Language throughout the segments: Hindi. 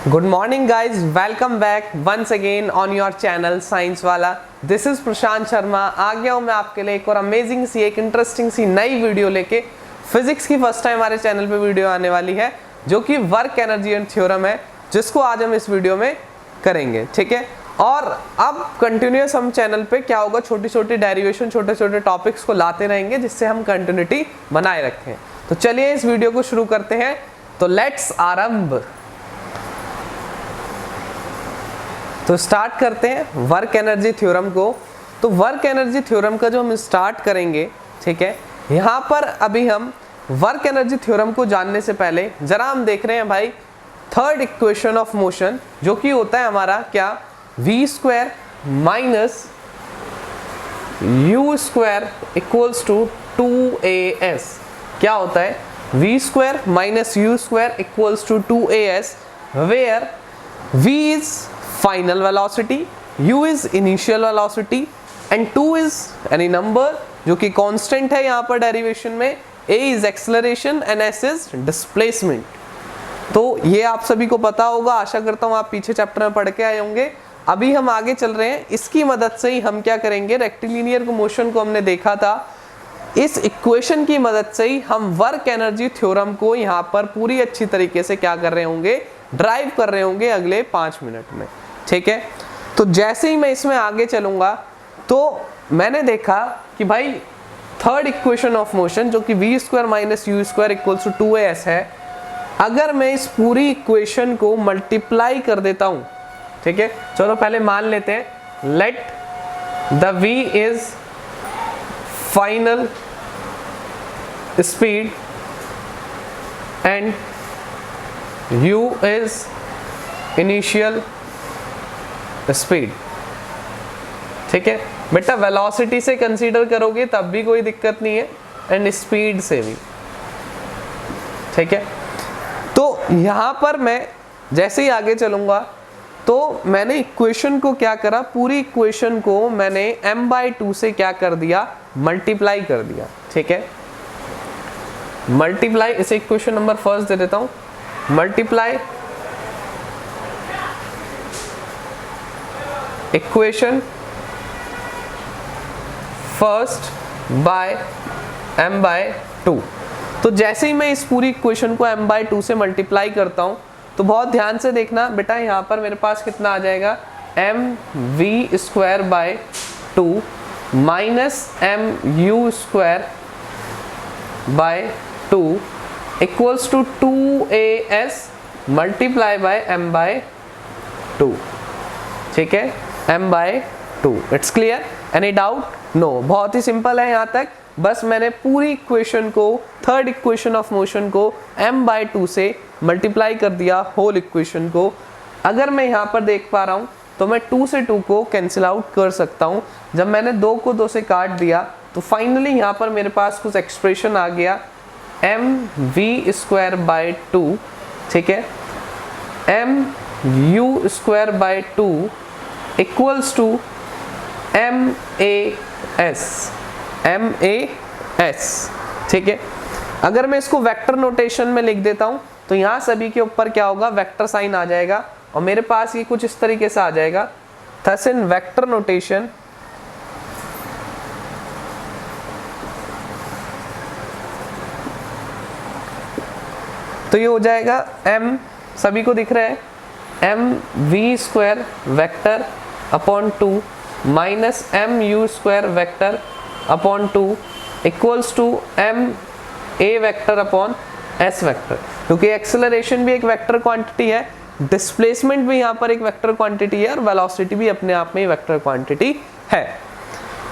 Good morning guys, welcome back once again on your channel Science Wala. This is Prashant Sharma. आ गया हूँ मैं आपके लिए एक और अमेजिंग सी, एक इंटरेस्टिंग सी नई वीडियो लेके। फिजिक्स की फर्स्ट टाइम हमारे चैनल पे वीडियो आने वाली है जो कि वर्क एनर्जी एंड थ्योरम है, जिसको आज हम इस वीडियो में करेंगे। ठीक है, और अब कंटिन्यूस हम चैनल पे क्या होगा, छोटी छोटी डेरिवेशन, छोटे छोटे टॉपिक्स को लाते रहेंगे जिससे हम कंटिन्यूटी बनाए रखें। तो चलिए इस वीडियो को शुरू करते हैं। तो लेट्स आरंभ। तो स्टार्ट करते हैं वर्क एनर्जी थ्योरम को। तो वर्क एनर्जी थ्योरम का जो हम स्टार्ट करेंगे, ठीक है, यहाँ पर अभी हम वर्क एनर्जी थ्योरम को जानने से पहले जरा हम देख रहे हैं भाई थर्ड इक्वेशन ऑफ मोशन, जो कि होता है हमारा क्या, v square minus u square equals to 2as। क्या होता है, v square minus u square equals to 2as, where v is final velocity, u is initial velocity and 2 is any number जो कि constant है यहाँ पर derivation में, a is acceleration and s is displacement। तो ये आप सभी को पता होगा, आशा करता हूँ आप पीछे चैप्टर में पढ़ के आए होंगे। अभी हम आगे चल रहे हैं, इसकी मदद से ही हम क्या करेंगे, रेक्टिलिनियर मोशन को हमने देखा था, इस इक्वेशन की मदद से ही हम वर्क एनर्जी थ्योरम को यहाँ पर पूरी अच्छी तरीके से क्या कर रहे होंगे, ड्राइव कर रहे होंगे अगले 5 मिनट में। ठीक है, तो जैसे ही मैं इसमें आगे चलूंगा तो मैंने देखा कि भाई थर्ड इक्वेशन ऑफ मोशन जो कि v square minus u square equals to 2as है, अगर मैं इस पूरी इक्वेशन को मल्टीप्लाई कर देता हूं, ठीक है, चलो पहले मान लेते हैं, let the v is final speed and u is initial speed. ठीक है बेटा, वेलोसिटी से कंसीडर करोगे तब भी कोई दिक्कत नहीं है, एंड स्पीड से भी। ठीक है, तो यहां पर मैं जैसे ही आगे चलूंगा तो मैंने इक्वेशन को क्या करा, पूरी इक्वेशन को मैंने m/2 से क्या कर दिया, मल्टीप्लाई कर दिया। ठीक है, मल्टीप्लाई, इसे इक्वेशन नंबर फर्स्ट दे देता हूं, multiply equation first by m/2। तो जैसे ही मैं इस पूरी इक्वेशन को m/2 से मल्टीप्लाई करता हूं तो बहुत ध्यान से देखना बेटा, यहां पर मेरे पास कितना आ जाएगा, mv स्क्वायर बाय 2 माइनस mu square by 2 equals to 2as multiply by m/2। ठीक है, m/2। It's clear, any doubt? No, बहुत ही सिंपल है यहाँ तक। बस मैंने पूरी इक्वेशन को, थर्ड इक्वेशन ऑफ मोशन को m/2 से मल्टीप्लाई कर दिया, होल इक्वेशन को। अगर मैं यहाँ पर देख पा रहा हूँ तो मैं 2 से 2 को कैंसिल आउट कर सकता हूँ। जब मैंने 2 को 2 से काट दिया तो फाइनली यहाँ पर मेरे पास कुछ एक्सप्रेशन आ गया, mv स्क्वायर बाय 2, ठीक है, mu square by 2 equals to MAS। ठीक है, अगर मैं इसको वेक्टर नोटेशन में लिख देता हूं तो यहां सभी के ऊपर क्या होगा, वेक्टर साइन आ जाएगा और मेरे पास ये कुछ इस तरीके से आ जाएगा। थस इन वेक्टर नोटेशन तो ये हो जाएगा m, सभी को दिख रहा है, mv स्क्वायर वेक्टर अपॉन 2 माइनस mu square vector upon 2 equals to ma vector upon s vector. क्योंकि एक्सेलरेशन भी एक वेक्टर क्वांटिटी है, डिस्प्लेसमेंट भी यहाँ पर एक वेक्टर क्वांटिटी है, और वेलोसिटी भी अपने आप में वेक्टर क्वांटिटी है।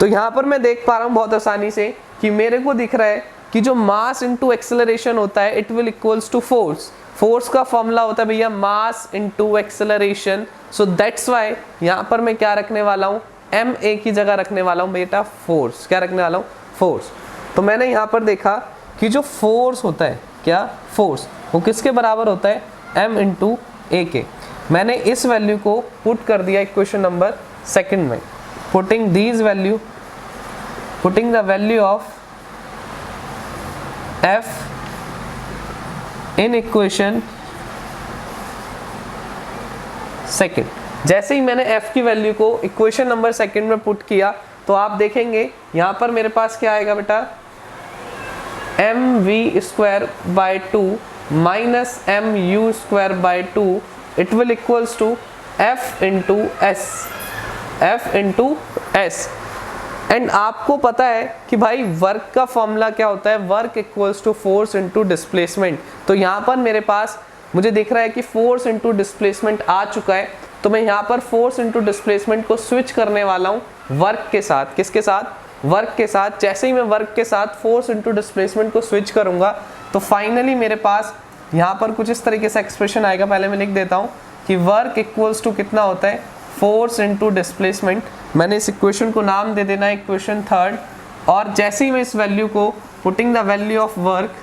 तो यहाँ पर मैं देख पा रहा हूँ बहुत आसानी से कि मेरे को दिख रहा है कि जो मास इनटू एक्सेलरेशन होता है, it will equals to force. Force का फॉर्मूला होता है भैया mass into acceleration. So that's why यहाँ पर मैं क्या रखने वाला हूँ, ma की जगह रखने वाला हूँ बेटा फोर्स। क्या रखने वाला हूँ, फोर्स। तो मैंने यहाँ पर देखा कि जो फोर्स होता है, क्या फोर्स, वो किसके बराबर होता है, m इंटू a के। मैंने इस वैल्यू को पुट कर दिया इक्वेशन नंबर सेकंड में, putting these value, putting the value of f in equation second. जैसे ही मैंने f की वैल्यू को इक्वेशन नंबर सेकेंड में पुट किया तो आप देखेंगे यहाँ पर मेरे पास क्या आएगा बेटा, mv स्क्वायर बाई 2 माइनस mu square by 2 it will equals to f into s. And आपको पता है कि भाई वर्क का फॉर्मूला क्या होता है, work equals to force into displacement. तो यहाँ पर मेरे पास मुझे दिख रहा है कि फोर्स इनटू डिस्प्लेसमेंट आ चुका है, तो मैं यहाँ पर फोर्स इनटू डिस्प्लेसमेंट को स्विच करने वाला हूँ वर्क के साथ। किसके साथ? वर्क के साथ। जैसे ही मैं वर्क के साथ फोर्स इनटू डिस्प्लेसमेंट को स्विच करूँगा तो फाइनली मेरे पास यहाँ पर कुछ इस तरीके से एक्सप्रेशन आएगा। पहले मैं लिख देता हूँ कि वर्क इक्वल्स टू कितना होता है, फोर्स इनटू डिस्प्लेसमेंट। मैंने इस इक्वेशन को नाम दे देना है इक्वेशन थर्ड। और जैसे ही मैं इस वैल्यू को putting the value of work,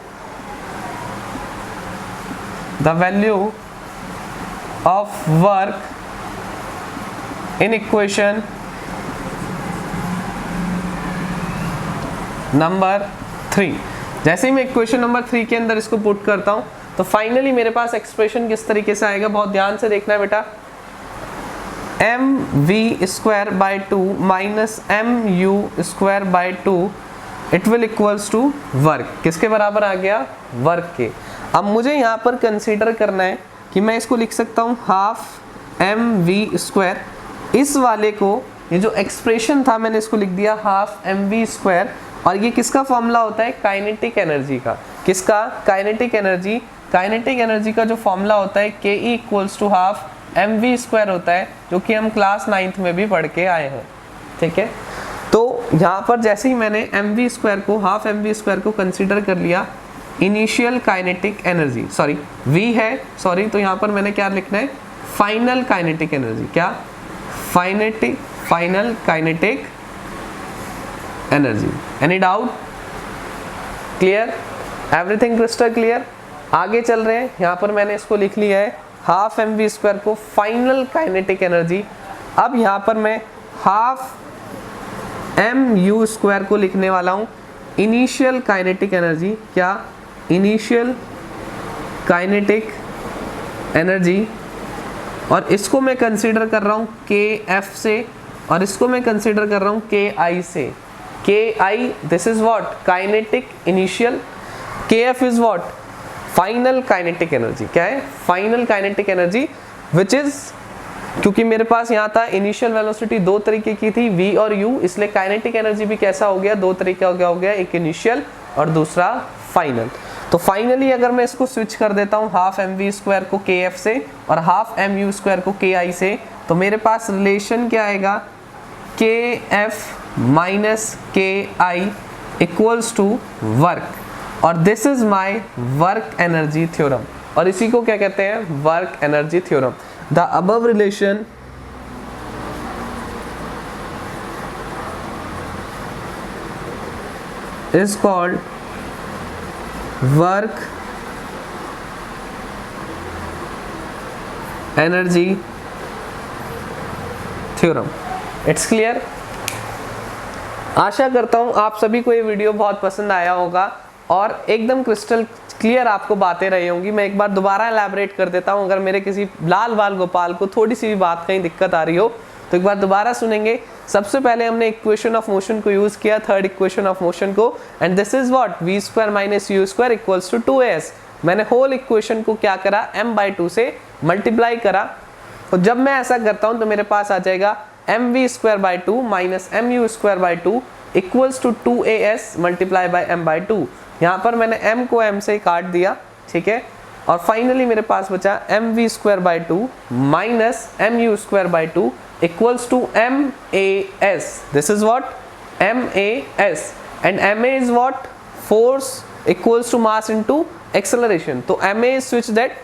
the value of work in equation number 3, जैसे ही मैं इक्वेशन नंबर 3 के अंदर इसको पुट करता हूं तो फाइनली मेरे पास एक्सप्रेशन किस तरीके से आएगा, बहुत ध्यान से देखना है बेटा। mv स्क्वायर बाई 2 माइनस mu square by 2 it will equals to work. किसके बराबर आ गया? वर्क के। अब मुझे यहाँ पर कंसीडर करना है कि मैं इसको लिख सकता हूँ हाफ mv स्क्वायर। इस वाले को, ये जो एक्सप्रेशन था मैंने इसको लिख दिया हाफ mv स्क्वायर। और ये किसका फॉर्मूला होता है? काइनेटिक एनर्जी का। किसका? Kinetic energy. काइनेटिक एनर्जी का जो फॉर्मूला होता है K E equals to half mv square होता है, जो कि हम क्लास 9th में भी पढ़ के आए हैं। ठीक है, तो यहाँ पर जैसे ही मैंने mv स्क्वायर को, हाफ mv स्क्वायर को कंसीडर कर लिया initial kinetic energy, sorry v है, सॉरी, तो यहाँ पर मैंने क्या लिखना है, फाइनल काइनेटिक एनर्जी। क्या? Final kinetic energy. Any doubt? Clear? Everything crystal clear? आगे चल रहे हैं। यहाँ पर मैंने इसको लिख लिया है हाफ mv स्क्वायर को फाइनल काइनेटिक एनर्जी। अब यहाँ पर मैं हाफ mu स्क्वायर को लिखने वाला हूँ इनिशियल काइनेटिक एनर्जी। क्या? Initial kinetic energy. और इसको मैं कंसीडर कर रहा हूँ kf से, और इसको मैं कंसीडर कर रहा हूँ ki से। ki, this is what? Kinetic initial. kf is what? Final kinetic energy. क्या है? Final kinetic energy, which is, क्योंकि मेरे पास यहाँ था इनिशियल वेलोसिटी दो तरीके की थी, v और u, इसलिए काइनेटिक एनर्जी भी कैसा हो गया? दो तरीके का हो गया, एक इनिशियल और दूसरा फाइनल। तो फाइनली अगर मैं इसको स्विच कर देता हूँ हाफ mv स्क्वायर को kf से और हाफ mu स्क्वायर को ki से, तो मेरे पास रिलेशन क्या आएगा? kf minus ki equals to work. और this is my work energy theorem, और इसी को क्या कहते हैं? Work energy theorem. The above relation is called work energy theorem. It's clear? आशा करता हूँ आप सभी को ये वीडियो बहुत पसंद आया होगा और एकदम क्रिस्टल क्लियर आपको बातें रही होंगी। मैं एक बार दोबारा एलैबोरेट कर देता हूँ, अगर मेरे किसी लाल बाल गोपाल को थोड़ी सी भी बात कहीं दिक्कत आ रही हो तो एक बार दोबारा सुनेंगे। सबसे पहले हमने इक्वेशन ऑफ मोशन को यूज किया, थर्ड इक्वेशन ऑफ मोशन को, and this is what? v square minus u square equals to 2as। मैंने होल इक्वेशन को क्या करा? m/2 से मल्टीप्लाई करा, और जब मैं ऐसा करता हूं तो मेरे पास आ जाएगा mv स्क्वायर बाई 2 माइनस mu square by 2 equals to 2as multiply by m/2। यहाँ पर मैंने m को m से काट दिया, ठीक है, और फाइनली मेरे पास बचा mv स्क्वायर बाई 2 माइनस mu square by 2 equals to MAS. This is what? MAS. And MA is what? Force equals to mass into acceleration. तो MA is switch that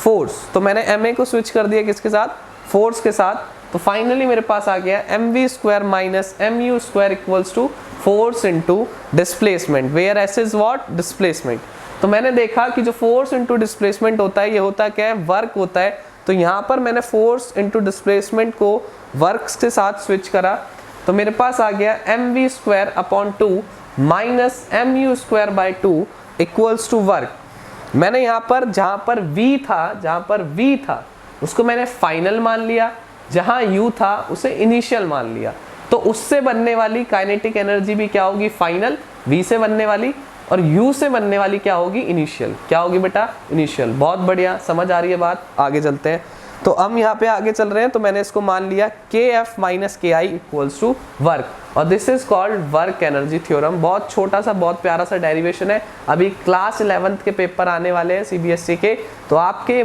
force. तो मैंने MA को switch कर दिया किसके साथ? Force के साथ। तो फाइनली मेरे पास आ गया mv square minus mu square equals to force into displacement. Where S is what? Displacement. तो मैंने देखा कि जो force into displacement होता है, ये होता क्या है? वर्क होता है। तो यहाँ पर मैंने फोर्स इनटू डिस्प्लेसमेंट को वर्क के साथ स्विच करा, तो मेरे पास आ गया mv स्क्वायर अपॉन 2 माइनस mu square by 2 equals to work. मैंने यहाँ पर जहाँ पर v था उसको मैंने फाइनल मान लिया, जहां u था उसे इनिशियल मान लिया, तो उससे बनने वाली काइनेटिक एनर्जी भी क्या होगी, फाइनल, v से बनने वाली, और u से बनने वाली क्या होगी, इनिशियल। क्या होगी बेटा, इनिशियल। बहुत बढ़िया, समझ आ रही है बात। आगे चलते हैं। तो हम यहाँ पे आगे चल रहे हैं, तो मैंने इसको मान लिया kF minus KI equals to work, और this is called work energy theorem. बहुत छोटा सा, बहुत प्यारा सा डेरिवेशन है। अभी क्लास 11th के पेपर आने वाले हैं CBSE के, तो आपके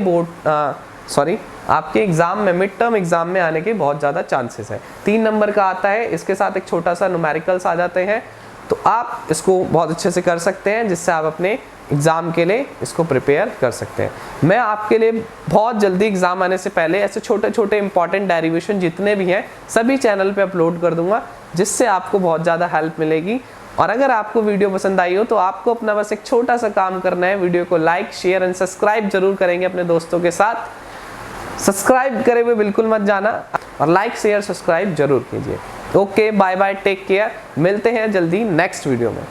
आपके एग्जाम में, मिड टर्म एग्जाम में आने के बहुत ज़्यादा चांसेस है। 3 नंबर का आता है, इसके साथ एक छोटा सा न्यूमेरिकल्स आ जाते हैं, तो आप इसको बहुत अच्छे से कर सकते हैं, जिससे आप अपने एग्ज़ाम के लिए इसको प्रिपेयर कर सकते हैं। मैं आपके लिए बहुत जल्दी एग्ज़ाम आने से पहले ऐसे छोटे छोटे इंपॉर्टेंट डेरिवेशन जितने भी हैं सभी चैनल पे अपलोड कर दूंगा, जिससे आपको बहुत ज़्यादा हेल्प मिलेगी। और अगर आपको वीडियो पसंद आई हो तो आपको अपना बस एक छोटा सा काम करना है, वीडियो को लाइक, शेयर एंड सब्सक्राइब जरूर करेंगे अपने दोस्तों के साथ। सब्सक्राइब करे हुए बिल्कुल मत जाना, और लाइक शेयर सब्सक्राइब जरूर कीजिए। Okay, bye bye, take care, मिलते हैं जल्दी नेक्स्ट वीडियो में।